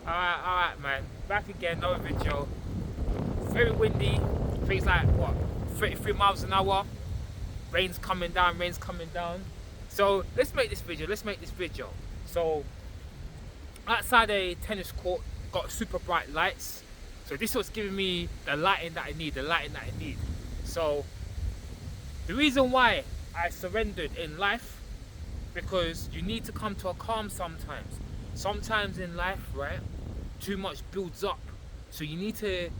Alright, man. Back again, another video. Very windy. Things like what? 33 miles an hour. Rain's coming down. So let's make this video. So outside a tennis court, got super bright lights. So this was giving me the lighting that I need. So the reason why I surrendered in life, because you need to come to a calm sometimes. Sometimes in life, right, too much builds up. So you need to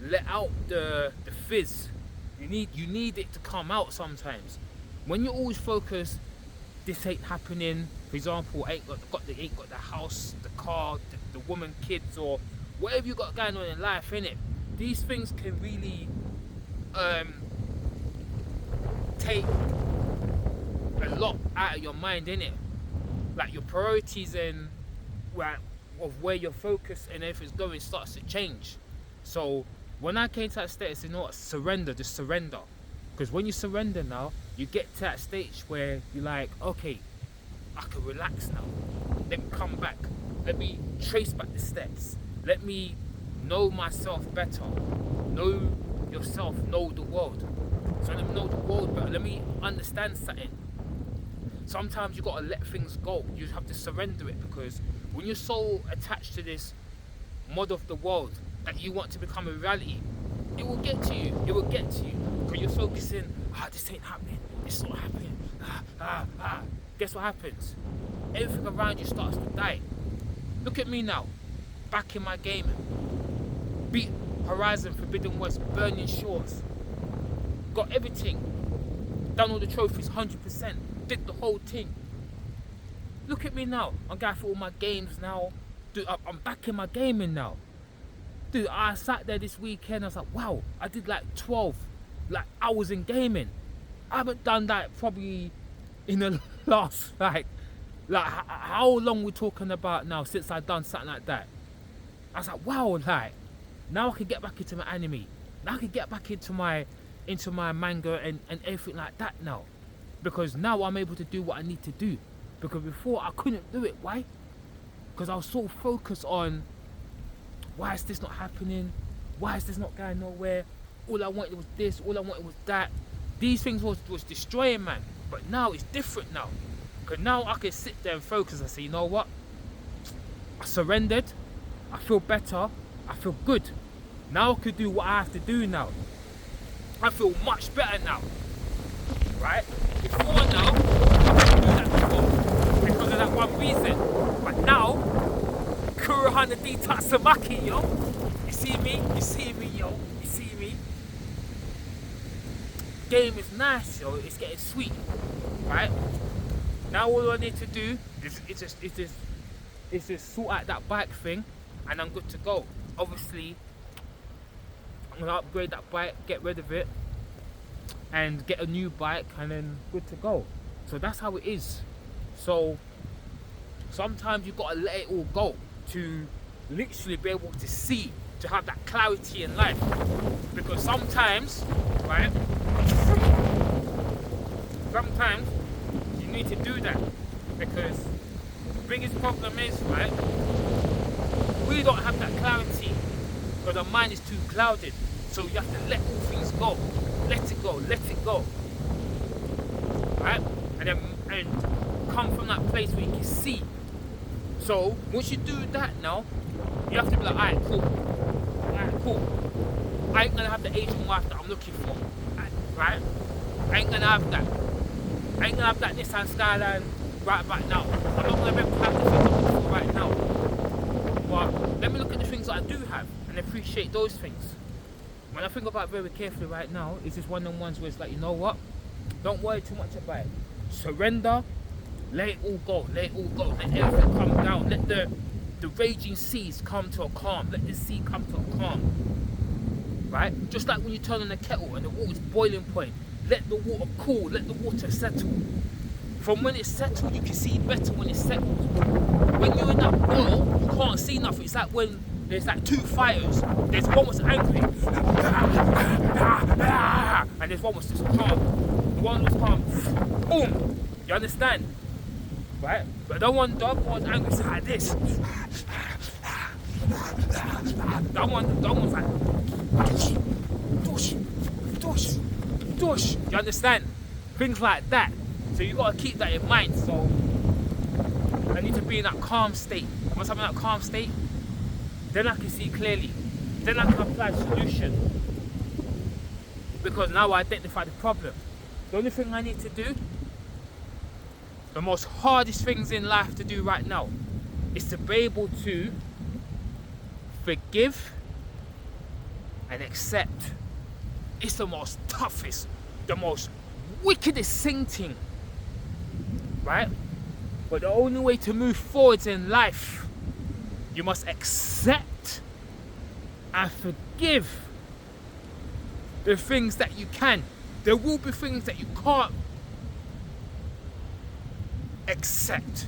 let out the fizz. You need it to come out sometimes. When you're always focused, this ain't happening. For example, ain't got the house, the car, the woman, kids, or whatever you got going on in life, innit? These things can really take a lot out of your mind, innit? Like your priorities and where your focus and everything's going starts to change. So when I came to that state, I said, you know what, just surrender. Because when you surrender now, you get to that stage where you're like, okay, I can relax now. Let me come back. Let me trace back the steps. Let me know myself better. Know yourself, know the world. So let me know the world better. Let me understand something. Sometimes you gotta let things go. You have to surrender it, because when you're so attached to this mod of the world that you want to become a reality, it will get to you. Because you're focusing, this ain't happening. It's not happening. Guess what happens? Everything around you starts to die. Look at me now, back in my game. Beat Horizon Forbidden West, Burning Shores. Got everything. Done all the trophies, 100%. Did the whole thing. Look at me now. I'm going through all my games now. Dude, I'm back in my gaming now. Dude, I sat there this weekend. I was like, wow, I did like 12 hours in gaming. I haven't done that probably in the last like how long we talking about now since I've done something like that. I was like, wow, like now I can get back into my anime. Now I can get back into my manga and everything like that now. Because now I'm able to do what I need to do. Because before I couldn't do it. Why? Because I was so focused on, why is this not happening? Why is this not going nowhere? All I wanted was this, all I wanted was that. These things was destroying, man. But now it's different now. Because now I can sit there and focus and say, you know what? I surrendered. I feel better. I feel good. Now I can do what I have to do now. I feel much better now. Right? Before now, I couldn't do that before. Because of that one reason. But now, Kurohana D Tatsumaki, yo. You see me, yo. You see me? Game is nice, yo. It's getting sweet. Right? Now all I need to do is just sort out that bike thing, and I'm good to go. Obviously, I'm gonna upgrade that bike, get rid of it, and get a new bike, and then good to go. So that's how it is. So sometimes you gotta let it all go to literally be able to see, to have that clarity in life. Because sometimes, right? Sometimes you need to do that, because the biggest problem is, right? We don't have that clarity because our mind is too clouded. So you have to let all things go. Let it go. Right? And come from that place where you can see. So once you do that now, you have to be like, alright, cool. I ain't gonna have the Asian wife that I'm looking for. Right? I ain't gonna have that. I ain't gonna have that Nissan Skyline right now. I'm not gonna be able to have the things I'm looking for right now. But let me look at the things that I do have and appreciate those things. When I think about it very carefully right now, it's just one of them ones where it's like, you know what? Don't worry too much about it. Surrender, let it all go, let everything come down, let the raging seas come to a calm, let the sea come to a calm. Right? Just like when you turn on the kettle and the water's boiling point, let the water cool, let the water settle. From when it's settled, you can see better when it's settled. When you're in that boil, you can't see nothing. It's like when there's like two fighters. There's one was angry, and there's one was just calm. The one was calm, boom. You understand? Right? But the one dog was angry, it's like this. That one's like, doosh, doosh, doosh. You understand? Things like that. So you gotta keep that in mind. So I need to be in that calm state. Once I'm in that calm state, then I can see clearly. Then I can apply a solution. Because now I identify the problem. The only thing I need to do, the most hardest things in life to do right now, is to be able to forgive and accept. It's the most toughest, the most wickedest thing, right? But the only way to move forwards in life, you must accept and forgive the things that you can. There will be things that you can't accept.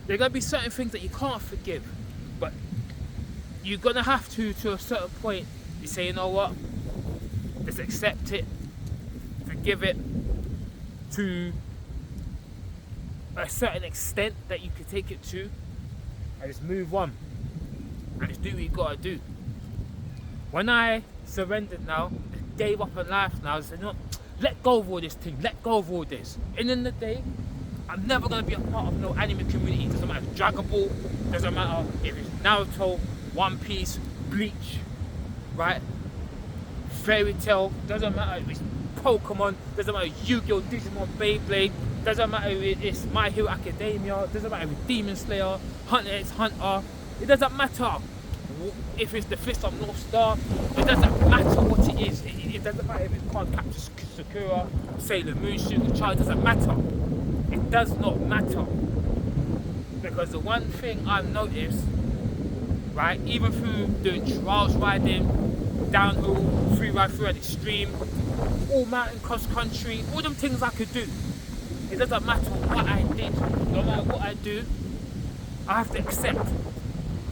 There are going to be certain things that you can't forgive, but you're going to have to a certain point, you say, you know what, just accept it, forgive it to a certain extent that you can take it to, and just move on, and just do what you got to do. When I surrendered now, gave up on life now, I said, no, let go of all this thing, let go of all this. And in the day, I'm never going to be a part of no anime community. Doesn't matter if it's Dragon Ball, doesn't matter if it's Naruto, One Piece, Bleach, right? Fairy Tail, doesn't matter if it's Pokemon, doesn't matter if it's Yu-Gi-Oh, Digimon, Beyblade, doesn't matter if it's My Hero Academia, doesn't matter if it's Demon Slayer, Hunter x Hunter, it doesn't matter if it's the Fist of North Star, it doesn't matter what it is. It doesn't matter if it's Card Capture Sakura, Sailor Moon, Sugar Child, it doesn't matter. It does not matter. Because the one thing I've noticed, right, even through doing trials riding, downhill, free ride through an extreme, all mountain cross country, all them things I could do. It doesn't matter what I did, no matter what I do, I have to accept.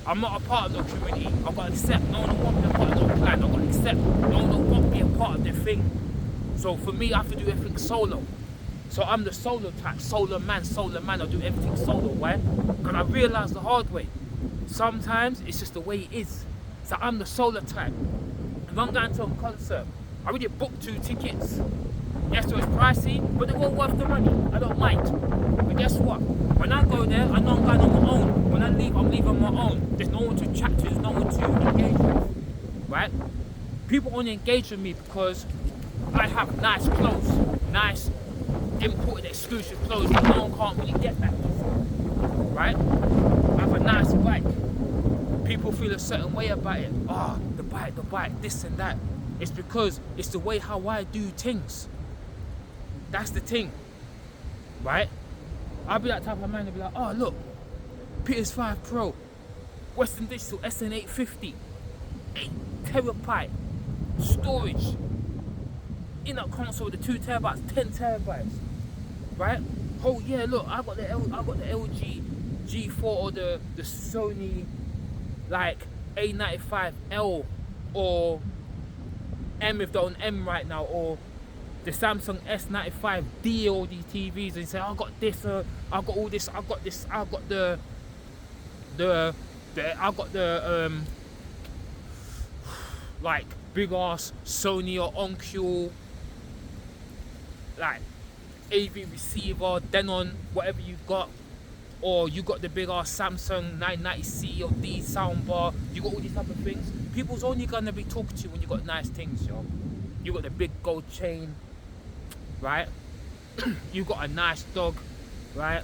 I'm not a part of no community. I've got to accept. No one wants me a part of no plan. I've got to accept. No one wants me a part of the thing. So for me, I have to do everything solo. So I'm the solo type, solo man. I'll do everything solo. Why? Because I realised the hard way. Sometimes it's just the way it is. So I'm the solo type. If I'm going to a concert, I already booked 2 tickets. Yes, so it's pricey, but they're all worth the money. I don't mind. But guess what? When I go there, I know I'm going on my own. When I leave, I'm leaving on my own. There's no one to chat to, there's no one to engage with. Right? People only engage with me because I have nice clothes, nice imported exclusive clothes that no one can't really get that before. Right? I have a nice bike. People feel a certain way about it. The bike, this and that. It's because it's the way how I do things. That's the thing, right? I'll be that type of man to be like, oh look, PS5 Pro, Western Digital SN850, 8 terabyte storage in that console with the 2 terabytes, 10 terabytes, right? Oh yeah, look, I got the LG G4 or the Sony like A95L or M with the on M right now, or the Samsung S95D, all these TVs, and you say, I got this, I got all this, I got this, I got the like big ass Sony or Onkyo like AV receiver, Denon, whatever you got, or you got the big ass Samsung 990C or D soundbar, you got all these type of things. People's only gonna be talking to you when you got nice things, yo. You got the big gold chain, right? You got a nice dog, right?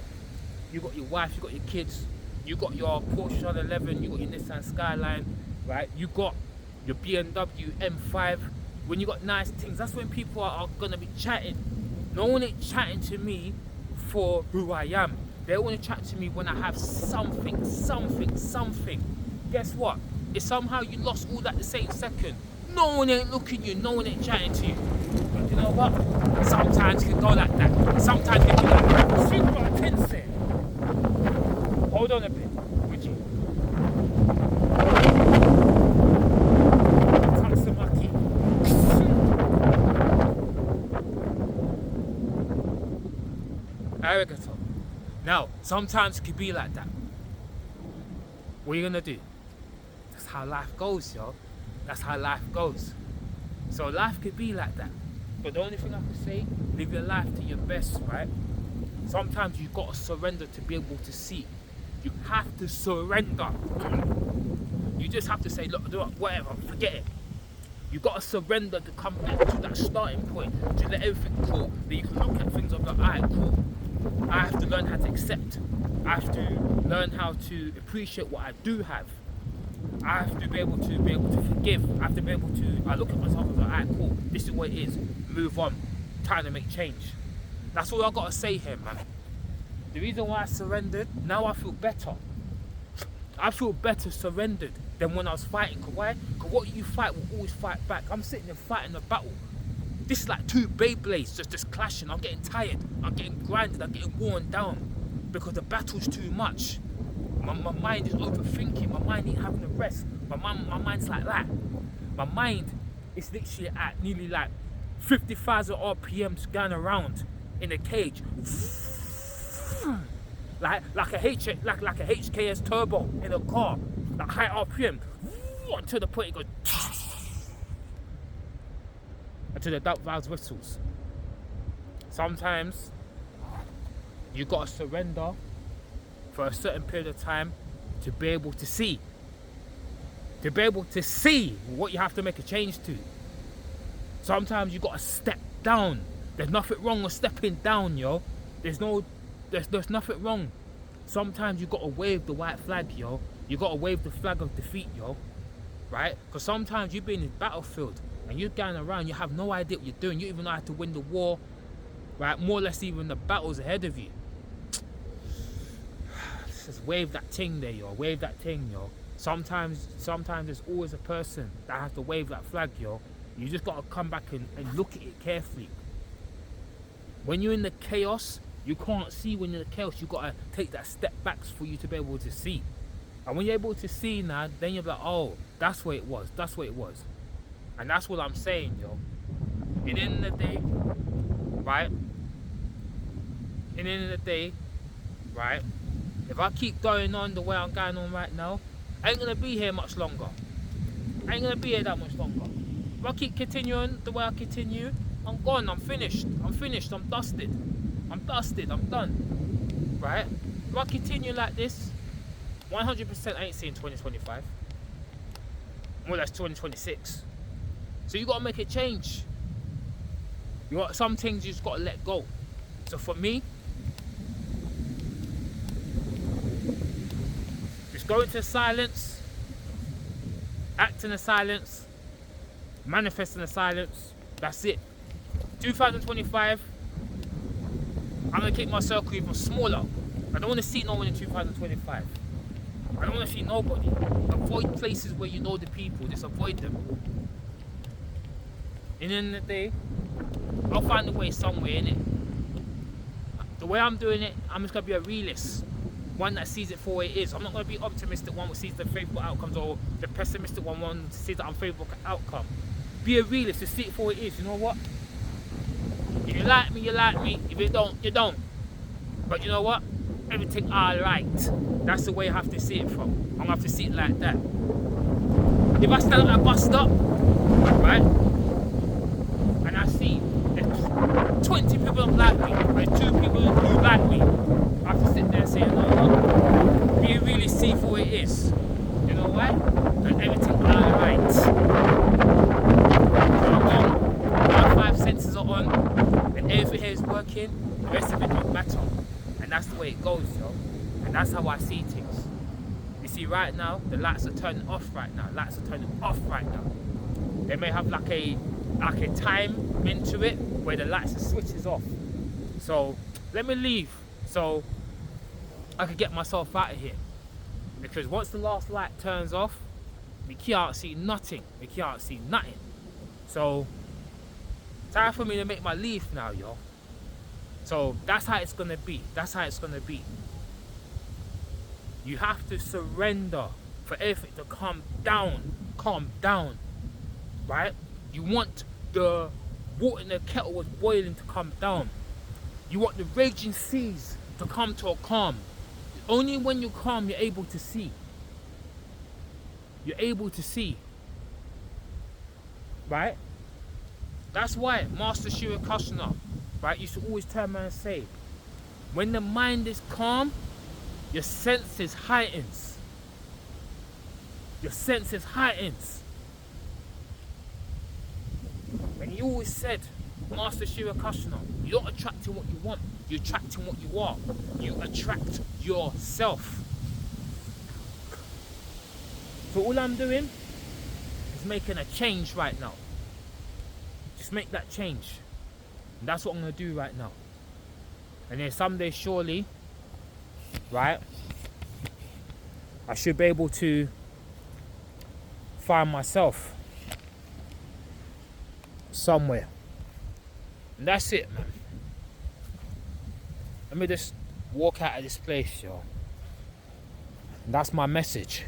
You got your wife, you got your kids, you got your Porsche 911, you got your Nissan Skyline, right? You got your BMW M5. When you got nice things, that's when people are gonna be chatting. No one ain't chatting to me for who I am. They want to chat to me when I have something. Guess what? If somehow you lost all that the same second, no one ain't looking at you, no one ain't chatting to you. But you know what? Sometimes it can go like that. Sometimes it can be like that. Think about a Tencent. Hold on a bit, would you? Tatsumaki. Arigato. Now, sometimes it can be like that. What are you gonna do? how life goes, yo. That's how life goes. So life could be like that. But the only thing I can say, live your life to your best, right? Sometimes you gotta surrender to be able to see. You have to surrender. You just have to say, look, whatever, forget it. You gotta surrender to come back to that starting point, to let everything cool. Then you can look at things of like, alright, cool. I have to learn how to accept. I have to learn how to appreciate what I do have. I have to be able to forgive. I have to be able to. I look at myself and like, alright, cool. This is what it is. Move on. Time to make change. That's all I gotta say here, man. The reason why I surrendered, now I feel better. I feel better surrendered than when I was fighting. Why? Because what you fight will always fight back. I'm sitting there fighting a battle. This is like two Beyblades just clashing. I'm getting tired. I'm getting grinded. I'm getting worn down because the battle's too much. My mind is overthinking. My mind ain't having a rest. My mind's like that. My mind is literally at nearly like 50,000 RPMs going around in a cage. like a HKS turbo in a car, like high RPM, until the point it goes, until the doubt valves whistles. Sometimes you gotta surrender for a certain period of time to be able to see. To be able to see what you have to make a change to. Sometimes you gotta step down. There's nothing wrong with stepping down, yo. There's nothing wrong. Sometimes you gotta wave the white flag, yo. You gotta wave the flag of defeat, yo. Right? Because sometimes you be in this battlefield and you're going around, you have no idea what you're doing. You even know how to win the war, right? More or less even the battles ahead of you. Just wave that thing there, yo. Wave that thing, yo. Sometimes there's always a person that has to wave that flag, yo. You just gotta come back and look at it carefully. When you're in the chaos, you can't see when you're in the chaos. You gotta take that step back for you to be able to see. And when you're able to see now, then you're like, oh, that's what it was. That's what it was. And that's what I'm saying, yo. In the end of the day, right? In the end of the day, right? If I keep going on the way I'm going on right now, I ain't gonna be here much longer. I ain't gonna be here that much longer. If I keep continuing the way I continue, I'm gone, I'm finished, I'm dusted. I'm done. Right? If I continue like this, 100% I ain't seeing 2025. Well, that's 2026. So you gotta make a change. Some things you just gotta let go. So for me, just go into silence, act in the silence, manifest in the silence. That's it. 2025, I'm gonna keep my circle even smaller. I don't want to see no one in 2025. I don't want to see nobody. Avoid places where you know the people. Just avoid them. And in the day, I'll find a way somewhere, innit? The way I'm doing it, I'm just gonna be a realist. One that sees it for what it is. I'm not gonna be optimistic one who sees the favourable outcomes, or the pessimistic one to see the unfavourable outcome. Be a realist, to see it for what it is. You know what? If you like me, you like me. If you don't, you don't. But you know what? Everything alright. That's the way I have to see it from. I'm gonna have to see it like that. If I stand at a bus stop, right, and I see there's 20 people don't like me, there's 2 people who like me, I have to sit there and say, you know what? Be really see for what it is. You know why? Because everything alright. All 5 senses are on, and everything here is working, the rest of it don't matter. And that's the way it goes, yo. And that's how I see things. You see, right now, the lights are turning off right now. Lights are turning off right now. They may have like a time into it where the lights are switches off. So let me leave so I can get myself out of here. Because once the last light turns off, we can't see nothing. We can't see nothing. So time for me to make my leave now, yo. So that's how it's gonna be. That's how it's gonna be. You have to surrender for everything to calm down, right? You want the water in the kettle was boiling to come down. You want the raging seas to come to a calm. Only when you calm, you're able to see. You're able to see. Right? That's why Master Shira Kushner, right, used to always turn around and say, when the mind is calm, your senses heightens. Your senses heightens. And he always said, Master Shira Kushner, you're not attracting what you want, you're attracting what you are. You attract yourself. So all I'm doing is making a change right now. Just make that change. And that's what I'm going to do right now. And then someday, surely, right, I should be able to find myself somewhere. And that's it, man. Let me just walk out of this place, yo. And that's my message.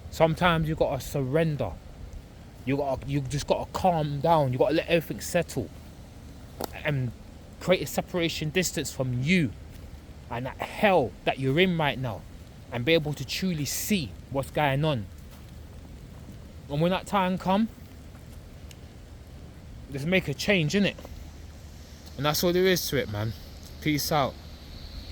Sometimes you gotta surrender. You just gotta calm down. You gotta let everything settle and create a separation distance from you and that hell that you're in right now, and be able to truly see what's going on. And when that time comes, just make a change, innit? And that's all there is to it, man. Peace out.